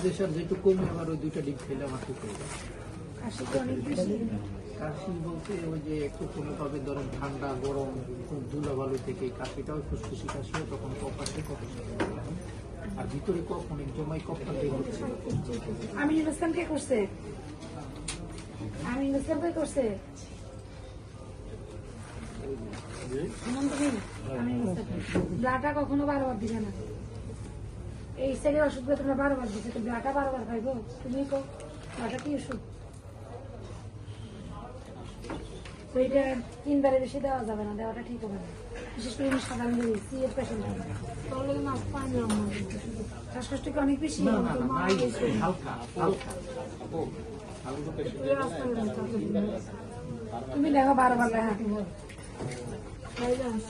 Pressure যেটু কমে আবার ওই দুইটা ডিম খেলে আমার ঠিক হয়ে যায়। কাশি বলতে ওই যে একটু কোনোভাবে ধরেন ঠান্ডা গরম ধুলাবালু থেকে কাশিটাও ফুসফুসি কাশি হয়, তখন কফ আসে, কফ আর ভিতরে কফ অনেক জমাই, কফটা বের হচ্ছে। আমি ইনভেস্টমেন্ট কে করছে? আমি ইনভেস্টমেন্ট কে করছে? ব্লাডটা কখনো 12 বার দিবে না। এই সেকের ওষুধ তোমরা 12 বার দিচ্ছে, তো ব্লাডটা 12 বার খাইবো? তুমি কো ব্লাডটা কি ওষুধ? ওইটা 3 বারের বেশি দেওয়া যাবে না, দেওয়াটা ঠিক হবে না। বিশেষ করে সাধারণ সি এর পেশেন্ট শ্বাসকষ্ট কি অনেক বেশি? তুমি দেখো 12 বার লেখা